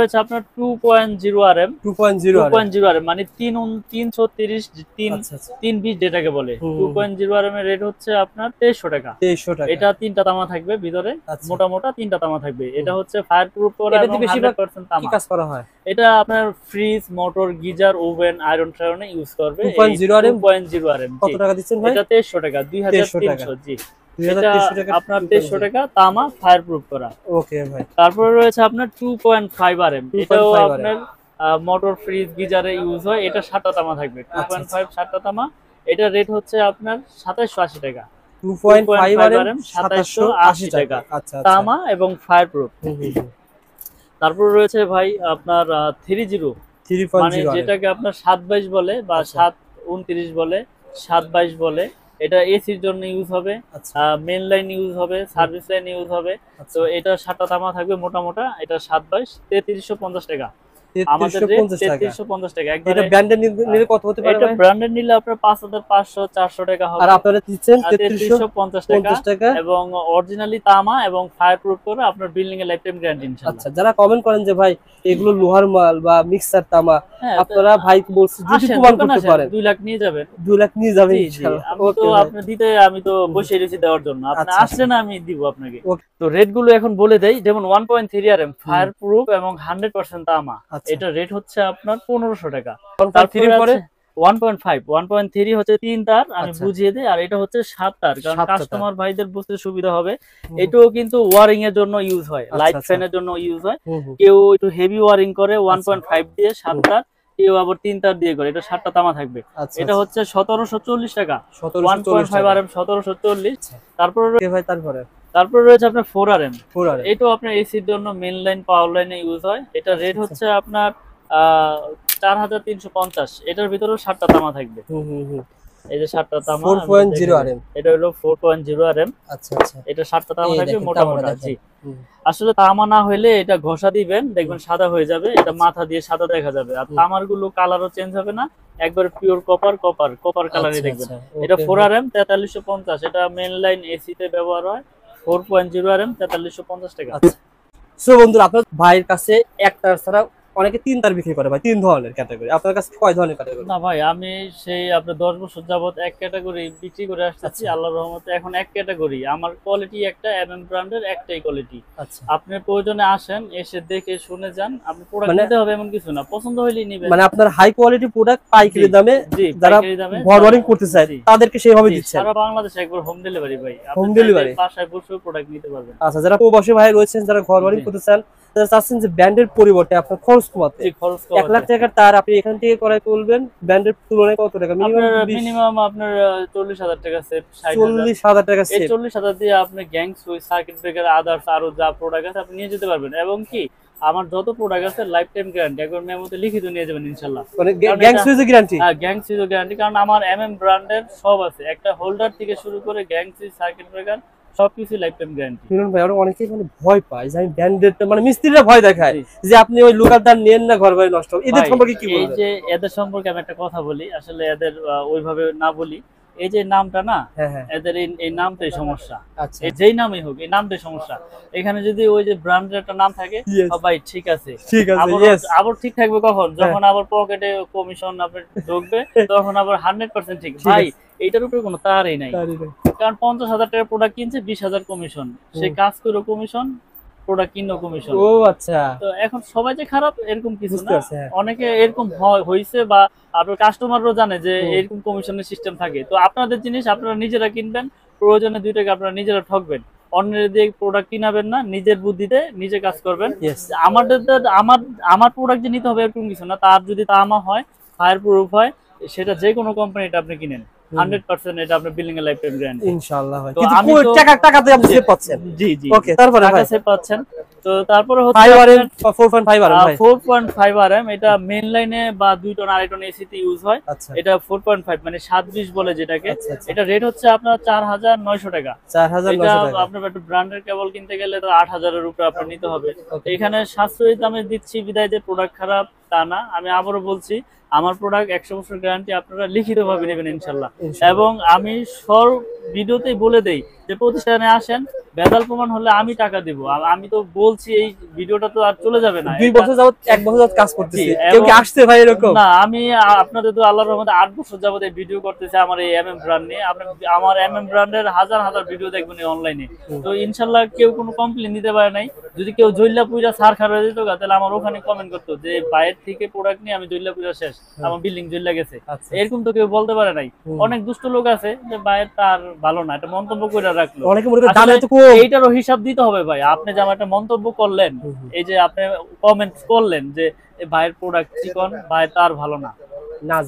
হচ্ছে আপনার 2.0 RM 2.0 RM মানে 330 320 যেটাকে বলে 2.0 আরএম এর রেট হচ্ছে আপনার 2300 টাকা। এটা তিনটা তামা থাকবে ভিতরে, মোটা মোটা তিনটা তামা থাকবে। এটা হচ্ছে ফায়ার প্রুফ করা এবং 100% তামা। কি কাজ করা হয়? এটা আপনার fridge, motor, geyser, oven, iron টায়রনে ইউজ করবে। 2.0 আরএম। 2.0 আরএম কত টাকা দিচ্ছেন ভাই? এটা 2300 টাকা, 2300 জি। এটা আপনার 2300 টাকা তামা ফায়ার প্রুফ করা। ওকে ভাই। তারপরে রয়েছে আপনার 2.5 আরএম। এটাও আপনার মোটর, ফ্রিজ, গিজারে ইউজ হয়। এটা 7টা তামা থাকবে। 2.5 7টা তামা। এটা রেট হচ্ছে আপনার 2780 টাকা। 2.5 আরএম 2780 টাকা। আচ্ছা তামা এবং ফায়ার প্রুফ। তারপর রয়েছে ভাই আপনার 30 মানে যেটাকে আপনার 722 বলে বা 729 বলে, 722 বলে। এটা এসির জন্য ইউজ হবে, মেইন লাইন ইউজ হবে, সার্ভিস লাইন ইউজ হবে। তো এটা 7টা তামা থাকবে মোটা মোটা। এটা 722 3350 টাকা। আমাদের রেট 3350 টাকা। এটা ব্র্যান্ডেড নিলে কত হতে পারে? এটা ব্র্যান্ডেড নিলে আপনার 5500 400 টাকা হবে। আর আপনারা দিচ্ছেন 3350 টাকা এবং অরিজিনালি তামা এবং ফায়ার প্রুফ করে আপনার বিল্ডিং এর লাইফ টাইম গ্যারান্টি ইনশাআল্লাহ। আচ্ছা, যারা কমেন্ট করেন যে ভাই এগুলো লোহার মাল বা মিক্সার তামা, আপনারা ভাই বলছি যদি প্রমাণ করতে পারেন 2 লাখ নিয়ে যাবেন। 2 লাখ নিয়ে যাবেন ইনশাআল্লাহ। আমি তো বসে রয়েছি দেওয়ার জন্য। আপনি আসলে না আমি দিব আপনাকে। তো রেট গুলো এখন বলে দেই। যেমন 1.3 আরএম ফায়ার প্রুফ এবং 100% তামা। এটা রেট হচ্ছে আপনার 1500 টাকা। তারপরে 1.3 হচ্ছে 3 তার, আমি বুঝিয়ে দিই। আর এটা হচ্ছে 7 তার, কারণ কাস্টমার ভাইদের বুঝতে সুবিধা হবে। এটাও কিন্তু ওয়ারিং এর জন্য ইউজ হয়, লাইট ফ্যানের জন্য ইউজ হয়। কেউ একটু হেভি ওয়ারিং করে 1.5 দিয়ে 7 তার, কেউ আবার 3 তার দিয়ে করে। এটা 7টা তামা থাকবে। এটা হচ্ছে 1740 টাকা। 1.5 আরএম 1740। তারপরে রয়েছে আপনার 4 আরএম। এটাও আপনার এসির জন্য মেইন লাইন, পাওয়ার লাইনে ইউজ হয়। এটা রেট হচ্ছে আপনার 4350। এটার ভিতরেও 7টা তামা থাকবে। এই যে 7টা তামা 4.0 আরএম। এটা হলো 4.0 আরএম। আচ্ছা। এটা 7টা তামা থাকবে মোটা মোটা। জি, আসলে তামা না হইলে এটা ঘষা দিবেন, দেখবেন সাদা হয়ে যাবে। এটা মাথা দিয়ে সাদা দেখা যাবে। আর তামার গুলো কালারও চেঞ্জ হবে না, একবার পিওর কপার কালারই দেখবেন। এটা 4 আরএম 4350। এটা মেইন লাইন এসি তে ব্যবহার হয়। 4.0 আরএম 4350 টাকা। সো বন্ধুরা, আপনার ভাইয়ের কাছে একটা ছাড়া অনেকে 3 তার বিক্রি করে ভাই, 3 ধরনের ক্যাটাগরি। আপনার কাছে কয় ধরনের ক্যাটাগরি? না ভাই, আমি সেই আপনার 10 বছর যাবত এক ক্যাটাগরি বিক্রি করে আসতেছি আল্লাহর রহমতে। এখন এক ক্যাটাগরি, আমার কোয়ালিটি একটা, এমএম ব্র্যান্ডের একটাই কোয়ালিটি। আপনি প্রয়োজনে আসেন, এসে দেখে শুনে যান। আপনি প্রোডাক্ট নিতে হবে এমন কিছু না, পছন্দ হইলেই নেবেন। মানে আপনার হাই কোয়ালিটি প্রোডাক্ট পাইকারি দামে যারা ঘর ওয়ারিং করতে চায় তাদেরকে সেইভাবে দিচ্ছেন। সারা বাংলাদেশে একবার হোম ডেলিভারি ভাই, হোম ডেলিভারি বাসায় বসে প্রোডাক্ট নিতে পারবেন। আচ্ছা, যারা প্রবাসী ভাই রয়েছেন, যারা ঘর ওয়ারিং করতে চান, তারা চাচ্ছেন যে ব্র্যান্ডের পরিবর্তে আপনার খরচ কমাতে, 1 লাখ টাকার তার আপনি এখান থেকে করাই তুলবেন, ব্র্যান্ডের তুলনায় কত টাকা? মিনিমাম আপনার 40,000 টাকা সেভ। 40,000 টাকা সেভ। 40,000 দিয়ে আপনি gang switch, circuit breaker, others আরো যা প্রোডাক্ট আছে আপনি নিয়ে যেতে পারবেন। এবং কি আমার যত প্রোডাক্ট আছে লাইফ টাইম গ্যারান্টি, একবার মেমোতে লিখিত নিয়ে যাবেন ইনশাআল্লাহ। মানে গ্যাং সুইচের গ্যারান্টি? হ্যাঁ, গ্যাং সুইচের গ্যারান্টি, কারণ আমার এমএম ব্র্যান্ডের সব আছে। একটা হোল্ডার থেকে শুরু করে গ্যাং সুইচ, সার্কিট ব্রেকার সবকিছু লাইফ টাইম গ্যারান্টি। মিলন ভাই, অনেকেই মানে ভয় পায় যে আমি ব্র্যান্ডেডটা, মানে মিস্ত্রিরা ভয় দেখায় যে আপনি ওই লোকালটা নেন না, ঘর বাড়ি নষ্ট হবে। এদের সম্পর্কে কি বলবেন? এই যে এদের সম্পর্কে আমি একটা কথা বলি, আসলে এদের ওইভাবে না বলি। এই যে নামটা না, এদের এই নামটাই সমস্যা। যেই নামই হোক, এই নামটাই সমস্যা। এখানে যদি ওই যে ব্র্যান্ডের একটা নাম থাকে, ভাই ঠিক আছে, আবার ঠিক থাকবে কখন? যখন আবার পকেটে কমিশন আপনার ঢুকবে, তখন আবার 100% ঠিক। ভাই এইটার উপরে কোনো তারই নাই, কারণ 50,000 টাকার প্রোডাক্ট কিনছে, 20,000 কমিশন, সে কাজ করে কমিশন, প্রোডাক্ট কিনো কমিশন। ও আচ্ছা, তো এখন সবাই যে খারাপ এরকম কিছু না, অনেকে এরকম হইছে বা আপনার কাস্টমারও জানে যে এরকম কমিশনের সিস্টেম থাকে। তো আপনাদের জিনিস আপনারা নিজেরা কিনবেন, প্রয়োজনে 2 টাকা আপনারা নিজেরা ঠকবেন। অন্যের দিয়ে প্রোডাক্ট কিনাবেন না, নিজের বুদ্ধিতে নিজে কাজ করবেন। আমার প্রোডাক্ট যে নিতে হবে এরকম কিছু না। তার যদি তামা হয়, ফায়ার প্রুফ হয়, সেটা যে কোনো কোম্পানিটা আপনি কিনেন, 100% এটা আপনার বিল্ডিং এর লাইফ টাইম গ্যারান্টি ইনশাআল্লাহ। হয় কিন্তু আমি টাকাতে আপনি সেভ পাচ্ছেন। জি। ওকে, তারপরে টাকা সেভ পাচ্ছেন। তো তারপরে হচ্ছে 4.5 আরএম ভাই, 4.5 আরএম। এটা মেইন লাইনে বা 2 টন আড়াই টন এসি তে ইউজ হয়। এটা 4.5 মানে 720 বলে যেটাকে। এটা রেট হচ্ছে আপনার 4900 টাকা। 4900 টাকা। আপনার একটা ব্র্যান্ডের কেবল কিনতে গেলে তো 8000 এর উপরে আপনার নিতে হবে। এখানে সাশ্রয়ী দামে দিচ্ছি বিদায় যে প্রোডাক্ট খারাপ তা না। আমি আবারও বলছি, আমার প্রোডাক্ট 100 বছর গ্যারান্টি আপনারা লিখিতভাবে নেবেন ইনশাআল্লাহ। এবং আমি সব ভিডিওতেই বলে দেই যে প্রতিষ্ঠানে আসেন, ভেজাল প্রমাণ হলে আমি টাকা দিব। আমি তো বলছি এই ভিডিওটা তো আর চলে যাবে না। 2 বছর যাবত 1 বছর যাবত কাজ করতেছি, কেউ কি আসছে ভাই এরকম? না, আমি আপনাদের তো আল্লাহর রহমতে 8 বছর যাবত এই ভিডিও করতেছি আমার এই এমএম ব্র্যান্ড নিয়ে। আপনি আমার এমএম ব্র্যান্ডের হাজার হাজার ভিডিও দেখবেন অনলাইনে। তো ইনশাআল্লাহ কেউ কোনো কমপ্লেইন দিতে পারে নাই। যদি কেউ জইল্লা পুইরা সার খারাপ হয়ে যেত তাহলে আমার ওখানে কমেন্ট করতো যে বাইরের থেকে প্রোডাক্ট নিয়ে আমি জইল্লা পুইরা শেষ, আমার বিল্ডিং জইল্লা গেছে। এরকম তো কেউ বলতে পারে নাই। অনেক দুষ্ট লোক আছে যে বাইরের তার ভালো না, এটা মন্তব্য করে রাখলো। এইটারও হিসাব দিতে হবে ভাই। আপনি যে আমার একটা মন্তব্য করলেন, এই যে আপনি কমেন্টস করলেন যে ভাইয়ের প্রোডাক্ট চিকন, ভাই তার ভালো না,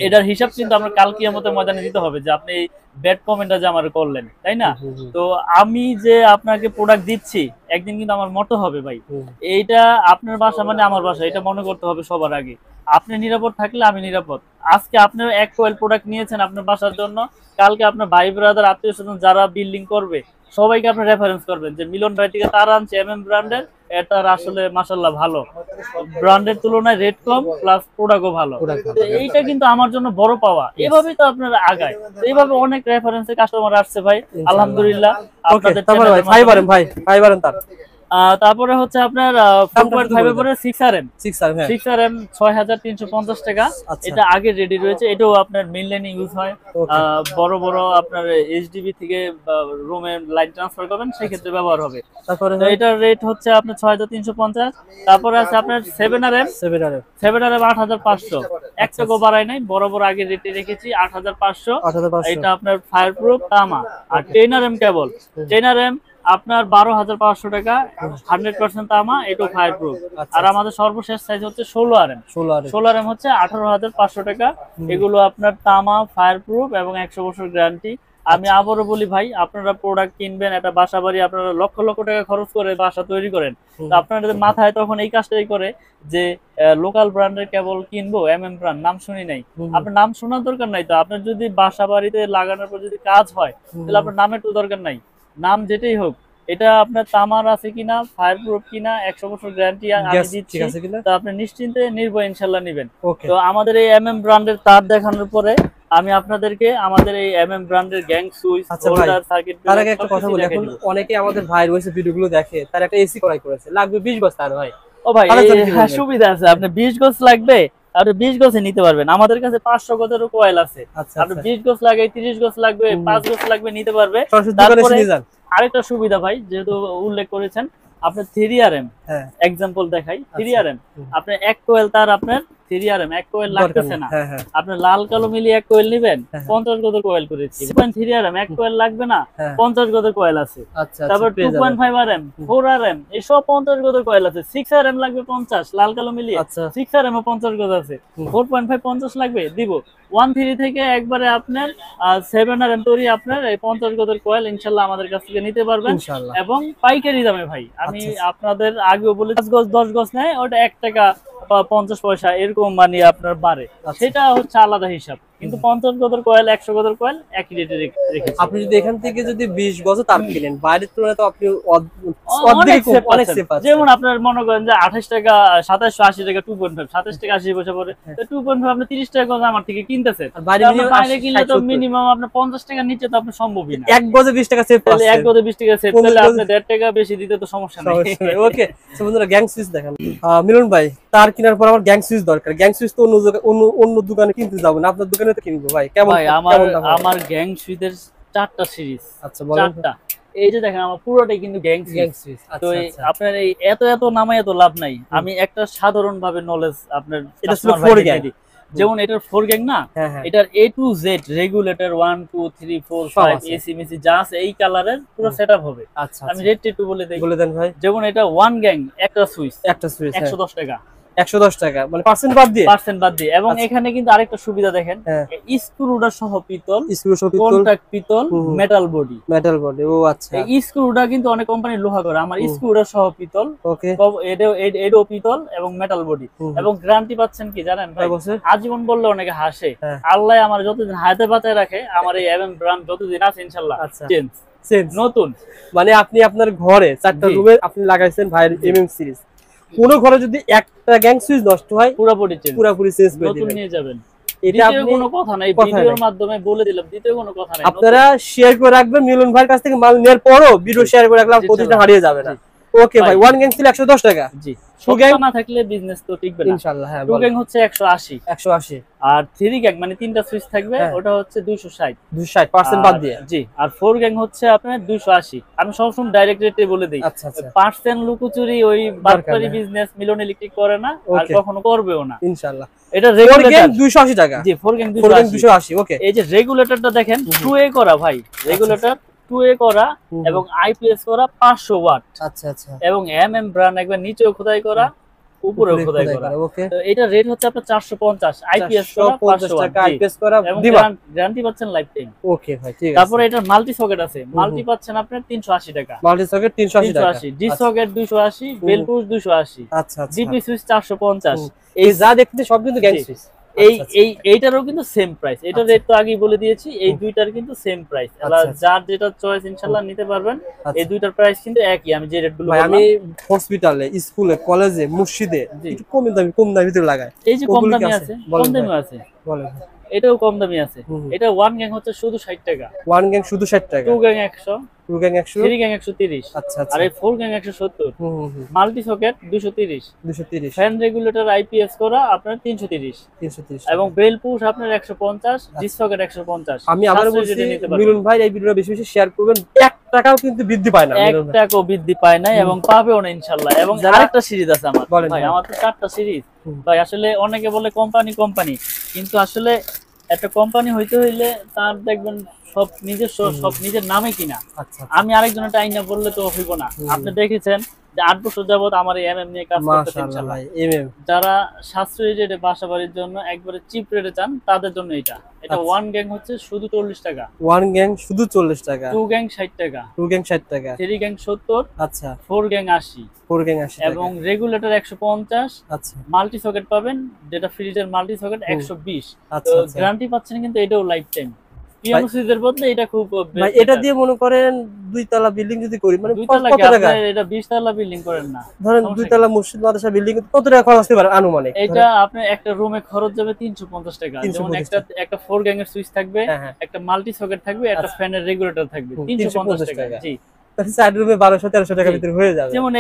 এটার হিসাব কিন্তু আমরা কাল কিয়ামতের ময়দানে দিতে হবে যে আপনি এই ব্যাড কমেন্টটা যে আমার করলেন, তাই না? তো আমি যে আপনাকে প্রোডাক্ট দিচ্ছি একদিন কিন্তু আমার মতো হবে ভাই। এইটা আপনার বাসা মানে আমার বাসা, এটা মনে করতে হবে সবার আগে। আপনি নিরাপদ থাকলে আমি নিরাপদ। আজকে আপনি এক কোয়েল প্রোডাক্ট নিয়েছেন আপনার বাসার জন্য, কালকে আপনার ভাই ব্রাদার আত্মীয় স্বজন যারা বিল্ডিং করবে সবাইকে আপনি রেফারেন্স করবেন যে মিলন ভাই থেকে তার আনছে এমএম ব্র্যান্ডের, এটার আসলে মাশাআল্লাহ ভালো, ব্র্যান্ডের তুলনায় রেট কম প্লাস প্রোডাক্টও ভালো। এইটা কিন্তু আমার জন্য বড় পাওয়া। এভাবেই তো আপনারা আগায়। এইভাবে অনেক রেফারেন্সে কাস্টমার আসছে ভাই, আলহামদুলিল্লাহ। আপনাদের তারপরে হচ্ছে আপনার 4.5 এর পরে 6RM 6350 টাকা। এটা আগে রেডি রয়েছে, এটাও আপনার মেইন লাইনে ইউজ হয়। বড় বড় আপনার এইচডিবি থেকে রুমে লাইন ট্রান্সফার করবেন সেই ক্ষেত্রে ব্যবহার হবে। তারপরে এটার রেট হচ্ছে আপনার 6350। তারপরে আছে আপনার 7RM 8500, 1 টাকা বাড়ায় নাই, বড় বড় আগে রেটে রেখেছি 8500। এটা আপনার ফায়ার প্রুফ তামা। আর 10RM কেবল, 10RM আপনার 12500 টাকা, 100% তামা, এটাও ফায়ার প্রুফ। আর আমাদের সর্বশেষ সাইজ হচ্ছে 16RM হচ্ছে 18500 টাকা। এগুলো আপনার তামা, ফায়ার প্রুফ এবং 100 বছর গ্যারান্টি। আমি আবারও বলি ভাই, আপনারা প্রোডাক্ট কিনবেন, একটা বাসা বাড়ি আপনারা লক্ষ লক্ষ টাকা খরচ করে বাসা তৈরি করেন, তো আপনাদের মাথায় তখন এই কাজটাই করে যে লোকাল ব্র্যান্ডের কেবল কিনবো, এমএম ব্র্যান্ড নাম শুনি নাই। আপনার নাম শোনার দরকার নাই। তো আপনার যদি বাসা বাড়িতে লাগানোর পর যদি কাজ হয় তাহলে আপনার নামের তো দরকার নাই। নাম যেটাই হোক, এটা আপনার তামার আছে কিনা, ফায়ার প্রুফ কিনা, 100 বছর গ্যারান্টি আমি দিচ্ছি, তো আপনি নিশ্চিন্তে নির্ভয় ইনশাআল্লাহ নেবেন। তো আমাদের এই এমএম ব্র্যান্ডের তার দেখানোর পরে আমি আপনাদেরকে আমাদের এই এমএম ব্র্যান্ডের গ্যাং সুইচ, হোল্ডার, সার্কিট, তার আগে একটা কথা বলি, এখন অনেকে আমাদের ভাই রয়েছে ভিডিওগুলো দেখে, তার একটা এসি ক্রয় করেছে, লাগবে 20 গজ। তার ভাই ও ভাই সুবিধা আছে, আপনি 20 গজ লাগবে আপনি 20 গজে নিতে পারবেন। আমাদের কাছে 500 গজেরও কয়েল আছে। আপনি 20 গজ লাগে, 30 গজ লাগবে, 5 গজ লাগবে, নিতে পারবে। তারপরে আরেকটা সুবিধা ভাই, যেহেতু উল্লেখ করেছেন, আপনার 3RM एग्जांपल দেখাই। 3RM আপনি এক কোয়েল তার আপনার 3RM এক কোয়েল লাগতেছে না, আপনি লাল কালো মিলিয়ে এক কোয়েল নেবেন, 50 গজের কোয়েল করেছি। 3RM এক কোয়েল লাগবে না, 50 গজের কোয়েল আছে। তারপর 2.5RM 4RM এই সব 50 গজের কোয়েল আছে। 6RM লাগবে 50 লাল কালো মিলিয়ে, 6RM ও 50 গজ আছে। 4.5 50 লাগবে দিব। 13 থেকে একবারে আপনার 7RM তৈরি আপনার এই 50 গজের কোয়েল ইনশাআল্লাহ আমাদের কাছ থেকে নিতে পারবেন এবং পাইকারি দামে ভাই। আমি আপনাদের আগেও বলে 5 গজ 10 গজ নেয় ওটা 1 টাকা বা 50 পয়সা এরকম মানে আপনার বাড়ে, সেটা হচ্ছে আলাদা হিসাব। কিন্তু 50 গজের কয়েল 100 গজের কয়েল একই রেটে রেখেছি। আপনি যদি এখান থেকে যদি 20 গজ তার কিনেন বাইরের তুলনায় তো আপনি অনেক সেফ আছেন। যেমন আপনার মনে করেন যে 28 টাকা 2780 টাকা 2.5 27 টাকা 80 পয়সা পড়ে, তো 2.5 আপনি 30 টাকা গজ আমার থেকে কিনতেছেন। বাইরে কিনলে তো মিনিমাম আপনার 50 টাকা নিচে তো আপনি সম্ভবই না। এক গজে 20 টাকা সেভ তাহলে এক গজে 20 টাকা সেভ, তাহলে আপনি 1.5 টাকা বেশি দিতে তো সমস্যা নাই। ওকে সো বন্ধুরা গ্যাং সুইচ দেখেন। মিলন ভাই তার কেনার পর আমার গ্যাং সুইচ দরকার। গ্যাং সুইচ তো অন্য দোকানে কিনতে যাব না, আপনার দোকানে তো কিনবো ভাই। কেমন ভাই আমার গ্যাং সুইচের 4টা সিরিজ। আচ্ছা বলেন। 4টা এই যে দেখেন আমার পুরোটাই কিন্তু গ্যাং সুইচ। তো আপনার এই এত নামায় এত লাভ নাই। আমি একটা সাধারণ ভাবে নলেজ আপনার এটা ছিল 4 গ্যাং। যেমন এটার 4 গ্যাং না, এটার A to Z regulator 1 2 3 4 5 AC Messi যা আছে এই কালারের পুরো সেটআপ হবে। আচ্ছা আমি রেট একটু বলে দেন ভাই। যেমন এটা 1 গ্যাং একটা সুইচ 110 টাকা। 110 টাকা মানে পার্সেন্ট বাদ দিয়ে। এবং এখানে কিন্তু আরেকটা সুবিধা দেখেন, স্ক্রুডার সহ পিতল, কন্টাক্ট পিতল, মেটাল বডি। ও আচ্ছা, এই স্ক্রুটা কিন্তু অনেক কোম্পানি লোহা করে, আমার স্ক্রুডার সহ পিতল। ওকে, এটাও পিতল এবং মেটাল বডি। এবং গ্যারান্টি পাচ্ছেন কি জানেন ভাই? আজীবন বললে অনেকে হাসে। আল্লাহ আমার যতদিন হাতে বাঁচায় রাখে, আমার এই এমএম ব্র্যান্ড যতদিন আছে ইনশাআল্লাহ চেঞ্জ নতুন। মানে আপনি আপনার ঘরে 4টা রুমে আপনি লাগাইছেন ভাই এমএম সিরিজ, কোনো ঘরে যদি একটা গ্যাং সুইচ নষ্ট হয় পুরোপুরি চেঞ্জ করে নতুন দিবেন। নিয়ে যাবেন। এটা দ্বিতীয় আপনি কোনো কথা নাই, কথা ভিডিওর নাই। মাধ্যমে বলে দিলাম, দ্বিতীয় কোনো কথা নাই। আপনারা শেয়ার করে রাখবেন, মিলন ভাইয়ের কাছ থেকে মাল নেওয়ার পরও ভিডিও শেয়ার করে রাখলাম, প্রতিটা হারিয়ে যাবে না। ওকে ভাই, ওয়ান গ্যাং ছিল 110 টাকা। জি, সত্য না থাকলে বিজনেস তো টিকবে না ইনশাআল্লাহ। হ্যাঁ, টু গ্যাং হচ্ছে 180, 180। আর থ্রি গ্যাং মানে তিনটা সুইচ থাকবে, ওটা হচ্ছে 260, 260% বাদ দিয়ে। জি, আর ফোর গ্যাং হচ্ছে আপনার 280। আমি সবসময় ডাইরেক্ট রেটে বলে দিই। আচ্ছা আচ্ছা, পার্সেন্ট লুকোচুরি ওই বাটপারি বিজনেস মিলন ইলেকট্রিক করে না, আর কখনো করবেও না ইনশাআল্লাহ। এটা রেগুলেটর 280 টাকা। জি, ফোর গ্যাং 280। ওকে, এই যে রেগুলেটরটা দেখেন 2A করা ভাই, রেগুলেটর 2A করা এবং আইপিএস করা 500 ওয়াট। আচ্ছা আচ্ছা, এবং এমএম ব্র্যান্ড একবার নিচেও খোদাই করা, উপরেও খোদাই করা। ওকে, তো এটা রেট হচ্ছে আপনার 450, আইপিএস করা 500 ওয়াট টাকা, আইপিএস করা এবং দিবা। গ্যারান্টি পাচ্ছেন লাইফ টাইম। ওকে ভাই, ঠিক আছে। তারপরে এটা মাল্টি সকেট আছে, মাল্টি পাচ্ছেন আপনার 380 টাকা, মাল্টি সকেট 380 টাকা, ডি সকেট 280, বেল পুশ 280, আচ্ছা আচ্ছা, ডিপি সুইচ 450। এই যা দেখতে সব কিন্তু গ্যাং সুইচ। এইটারও কিন্তু সেম প্রাইস, এটা রেট তো আগেই বলে দিয়েছি। এই দুইটার কিন্তু সেম প্রাইস, যার যেটা চয়েস ইনশাআল্লাহ নিতে পারবেন। এই দুইটার প্রাইস কিন্তু একই, আমি যে রেটগুলো বললাম। আমি হসপিটালে, স্কুলে, কলেজে, মসজিদে একটু কম দামি ভিতরে লাগাই। এই যে কম দামি আছে, কম দামি আছে, বলেন। এটাও কম দামি আছে। এটা ওয়ান গ্যাং হচ্ছে শুধু 60 টাকা, ওয়ান গ্যাং শুধু 60 টাকা, two gang 100, two gang 100, three gang 130, আচ্ছা আচ্ছা, আর এই four gang 170, multi socket 230, 230, fan regulator IPS করা আপনার 330, 330 এবং বেল পুশ আপনার 150, ডি সকেট 150। আমি আবার বলছি, মিলন ভাই এই ভিডিওটা বেশি বেশি শেয়ার করবেন। 1 টাকাও কিন্তু বৃদ্ধি পায় না, 1 টাকাও বৃদ্ধি পায় না, এবং পাবেও না ইনশাআল্লাহ। এবং আরেকটা সিরিজ আছে আমার ভাই, আমার তো 4টা সিরিজ ভাই। আসলে অনেকে বলে কোম্পানি, কিন্তু আসলে একটা কোম্পানি হইতে হইলে তার দেখবেন সব নিজস্ব, সব নিজের নামে কিনা। আমি আরেকজনের টাইনা বললে তো হইব না। আপনি দেখেছেন যে 8 বছর যাবত আমার এই এমএম নিয়ে কাজ করতেছেন ইনশাআল্লাহ। যারা সাশ্রয়ী রেটে বাসা বাড়ির জন্য একবারে চিপ রেটে চান, তাদের জন্য এটা ওয়ান গ্যাং হচ্ছে শুধু 40 টাকা, ওয়ান গ্যাং শুধু 40 টাকা, টু গ্যাং 60 টাকা, টু গ্যাং 60 টাকা, থ্রি গ্যাং 70, আচ্ছা, ফোর গ্যাং 80, ফোর গ্যাং 80 টাকা, এবং রেগুলেটর 150, আচ্ছা, মাল্টি সকেট পাবেন, যেটা ফ্রিজের মাল্টি সকেট 120। আচ্ছা, গ্যারান্টি পাচ্ছেন কিন্তু এটাও লাইফ টাইম। পিয়ানো সুইচের বদলে এটা খুব ভাই, এটা দিয়ে মনে করেন 2 তলা বিল্ডিং যদি করি, মানে 2 তলা কত টাকা? এটা 20 তলা বিল্ডিং করেন না, ধরেন 2 তলা মসজিদ মাদ্রাসা বিল্ডিং কত টাকা খরচ হতে পারে আনুমানিক? এটা আপনার একটা রুমে খরচ যাবে 350 টাকা। যেমন একটা ফোর গ্যাং এর সুইচ থাকবে, একটা মাল্টি সকেট থাকবে, একটা ফ্যানের রেগুলেটর থাকবে, 350 টাকা। জি, তাহলে 4 রুমে 1200-1300 টাকার ভিতরে হয়ে যাবে। যেমন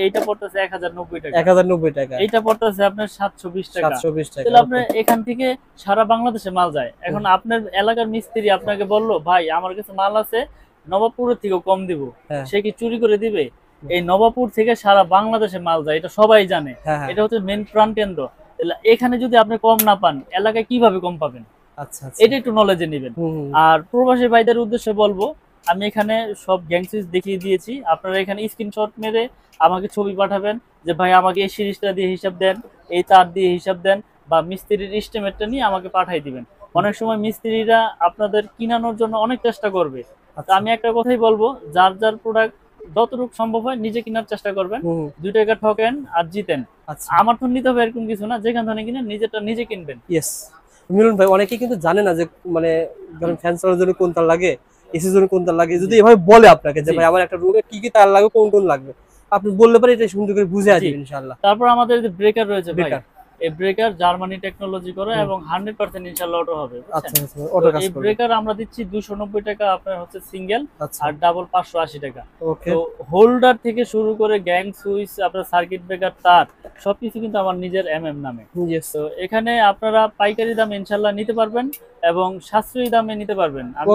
এইটা পড়তেছে 1090 টাকা, 1090 টাকা, এইটা পড়তেছে আপনার 720 টাকা, 720 টাকা। তাহলে আপনার এখান থেকে সারা বাংলাদেশে মাল যায়। এখন আপনার এলাকার মিস্ত্রি আপনাকে বললো, ভাই আমার কাছে মাল আছে, নবাবপুরের থেকেও কম দিব, সে কি চুরি করে দিবে? এই নবাবপুর থেকে সারা বাংলাদেশে মাল যায়, এটা সবাই জানে। এটা হচ্ছে মেন প্রাণ কেন্দ্র। এখানে যদি আপনি কম না পান, এলাকায় কিভাবে কম পাবেন? আচ্ছা, এটা একটু নলেজে নেবেন। আর প্রবাসী ভাইদের উদ্দেশ্যে বলবো, আমি এখানে সব গ্যাং সুইচ দেখিয়ে দিয়েছি। আপনারা এখানে স্ক্রিনশট মেরে আমাকে ছবি পাঠাবেন যে ভাই আমাকে এই সিরিজটা দিয়ে হিসাব দেন, এই তার দিয়ে হিসাব দেন, বা মিস্ত্রির এস্টিমেটটা নিয়ে আমাকে পাঠাই দিবেন। অনেক সময় মিস্ত্রিরা আপনাদের কিনানোর জন্য অনেক চেষ্টা করবে। আমি একটা কথাই বলবো, যার যার প্রোডাক্ট যতটুকু সম্ভব হয় নিজে কেনার চেষ্টা করবেন। 2 টাকা ঠকেন আর জিতেন। আমার তো নিতে হবে এরকম কিছু না, যেখান থেকে কিনে নিজেরটা নিজে কিনবেন। ইয়েস মিলন ভাই, অনেকেই কিন্তু জানে না যে মানে ধরেন ফ্যান চালানোর জন্য কোন তার লাগে, এসির জন্য কোন তার লাগে। যদি এভাবে বলে আপনাকে যে ভাই আমার একটা রুমে কি কি তার লাগবে, কোন কোন লাগবে, আপনি বললে পরে এটা সুন্দর করে বুঝে আসবে ইনশাআল্লাহ। তারপর আমাদের যে ব্রেকার রয়েছে ভাই, এই ব্রেকার জার্মানি টেকনোলজি করা এবং 100% ইনশাআল্লাহ অটো হবে। আচ্ছা, অটো কাজ এই করবে। ব্রেকার আমরা দিচ্ছি 290 টাকা, আপনার হচ্ছে সিঙ্গেল, আর ডাবল 580 টাকা। ওকে, তো হোল্ডার থেকে শুরু করে গ্যাং সুইচ, আপনার সার্কিট ব্রেকার, তার সবকিছু কিন্তু আমার নিজের এমএম নামে। তো এখানে আপনারা পাইকারি দামে ইনশাআল্লাহ নিতে পারবেন এবং সাশ্রয়ী দামে নিতে পারবেন। আমি